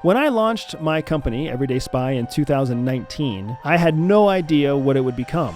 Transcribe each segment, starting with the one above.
When I launched my company, Everyday Spy, in 2019, I had no idea what it would become.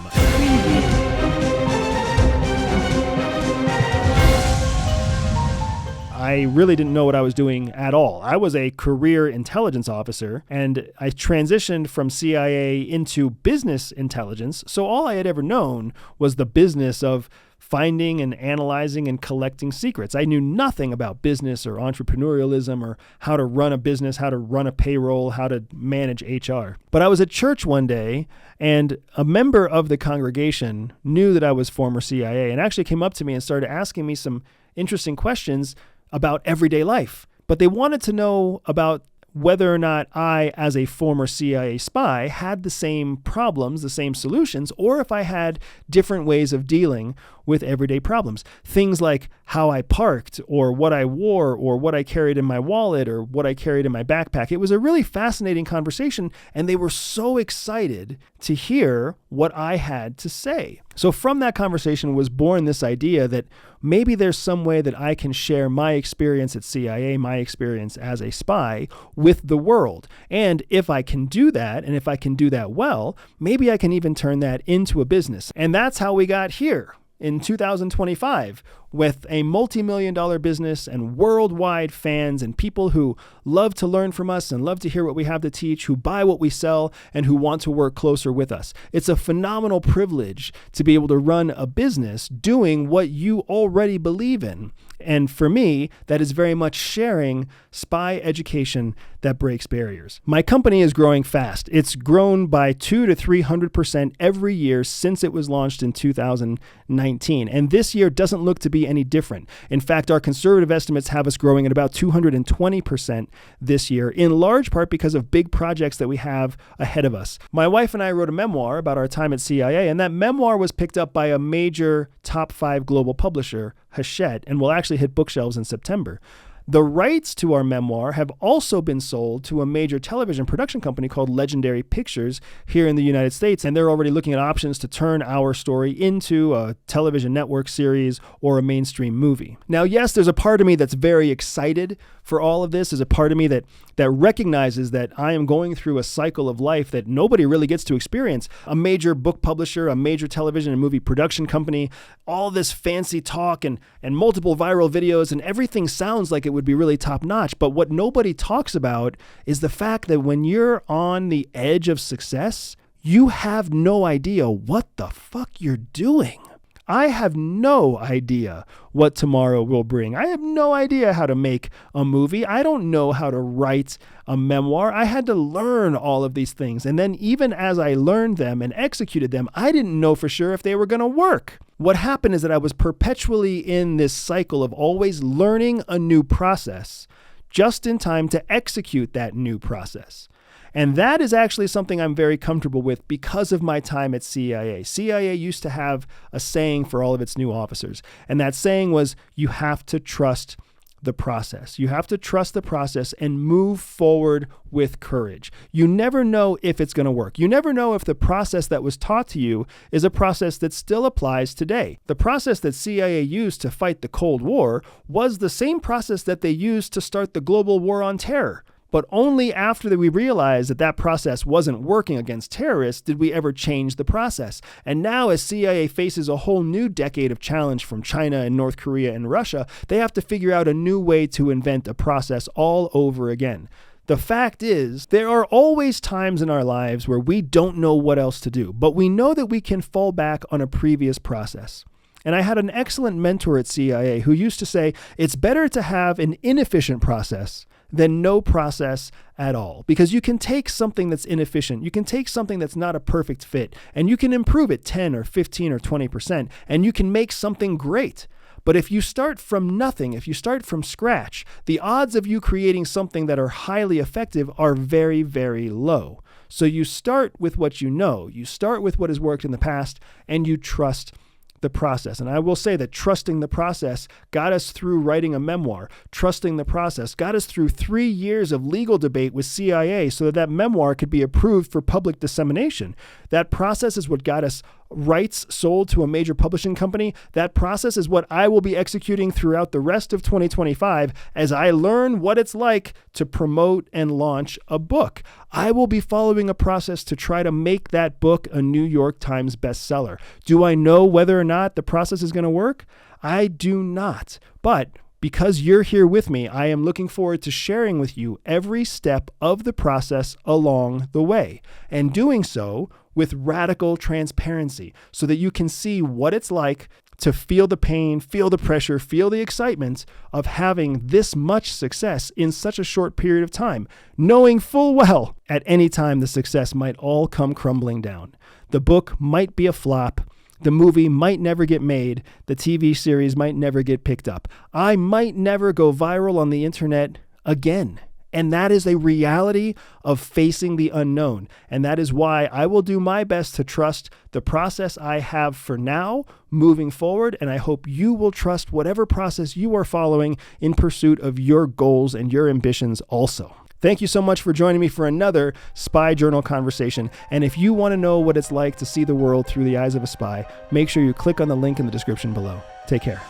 I really didn't know what I was doing at all. I was a career intelligence officer, and I transitioned from CIA into business intelligence, so all I had ever known was the business of finding and analyzing and collecting secrets. I knew nothing about business or entrepreneurialism or how to run a business, how to run a payroll, how to manage HR. But I was at church one day, and a member of the congregation knew that I was former CIA and actually came up to me and started asking me some interesting questions about everyday life. But they wanted to know about whether or not I, as a former CIA spy, had the same problems, the same solutions, or if I had different ways of dealing with everyday problems. Things like how I parked, or what I wore, or what I carried in my wallet, or what I carried in my backpack. It was a really fascinating conversation, and they were so excited to hear what I had to say. So from that conversation was born this idea that maybe there's some way that I can share my experience at CIA, my experience as a spy, with the world. And if I can do that, and if I can do that well, maybe I can even turn that into a business. And that's how we got here in 2025, with a multi-million-dollar business and worldwide fans and people who love to learn from us and love to hear what we have to teach, who buy what we sell, and who want to work closer with us. It's a phenomenal privilege to be able to run a business doing what you already believe in. And for me, that is very much sharing spy education that breaks barriers. My company is growing fast. It's grown by 200 to 300% every year since it was launched in 2019. And this year doesn't look to be any different. In fact, our conservative estimates have us growing at about 220% this year, in large part because of big projects that we have ahead of us. My wife and I wrote a memoir about our time at CIA, and that memoir was picked up by a major top 5 global publisher, Hachette, and will actually hit bookshelves in September. The rights to our memoir have also been sold to a major television production company called Legendary Pictures here in the United States, and they're already looking at options to turn our story into a television network series or a mainstream movie. Now, yes, there's a part of me that's very excited for all of this. There's a part of me that recognizes that I am going through a cycle of life that nobody really gets to experience. A major book publisher, a major television and movie production company, all this fancy talk and multiple viral videos, and everything sounds like it would be really top notch. But what nobody talks about is the fact that when you're on the edge of success, you have no idea what the fuck you're doing. I have no idea what tomorrow will bring. I have no idea how to make a movie. I don't know how to write a memoir. I had to learn all of these things. And then even as I learned them and executed them, I didn't know for sure if they were going to work. What happened is that I was perpetually in this cycle of always learning a new process just in time to execute that new process. And that is actually something I'm very comfortable with because of my time at CIA. CIA used to have a saying for all of its new officers. And that saying was, you have to trust the process. You have to trust the process and move forward with courage. You never know if it's going to work. You never know if the process that was taught to you is a process that still applies today. The process that CIA used to fight the Cold War was the same process that they used to start the global war on terror. But only after we realized that that process wasn't working against terrorists did we ever change the process. And now as CIA faces a whole new decade of challenge from China and North Korea and Russia, they have to figure out a new way to invent a process all over again. The fact is, there are always times in our lives where we don't know what else to do, but we know that we can fall back on a previous process. And I had an excellent mentor at CIA who used to say, it's better to have an inefficient process than no process at all. Because you can take something that's inefficient, you can take something that's not a perfect fit, and you can improve it 10 or 15 or 20%, and you can make something great. But if you start from nothing, if you start from scratch, the odds of you creating something that are highly effective are very, very low. So you start with what you know, you start with what has worked in the past, and you trust the process. And I will say that trusting the process got us through writing a memoir. Trusting the process got us through 3 years of legal debate with CIA so that that memoir could be approved for public dissemination. That process is what got us rights sold to a major publishing company, that process is what I will be executing throughout the rest of 2025 as I learn what it's like to promote and launch a book. I will be following a process to try to make that book a New York Times bestseller. Do I know whether or not the process is going to work? I do not. But because you're here with me, I am looking forward to sharing with you every step of the process along the way, and doing so with radical transparency so that you can see what it's like to feel the pain, feel the pressure, feel the excitement of having this much success in such a short period of time, knowing full well at any time the success might all come crumbling down. The book might be a flop. The movie might never get made. The TV series might never get picked up. I might never go viral on the internet again. And that is a reality of facing the unknown. And that is why I will do my best to trust the process I have for now moving forward. And I hope you will trust whatever process you are following in pursuit of your goals and your ambitions also. Thank you so much for joining me for another Spy Journal conversation. And if you want to know what it's like to see the world through the eyes of a spy, make sure you click on the link in the description below. Take care.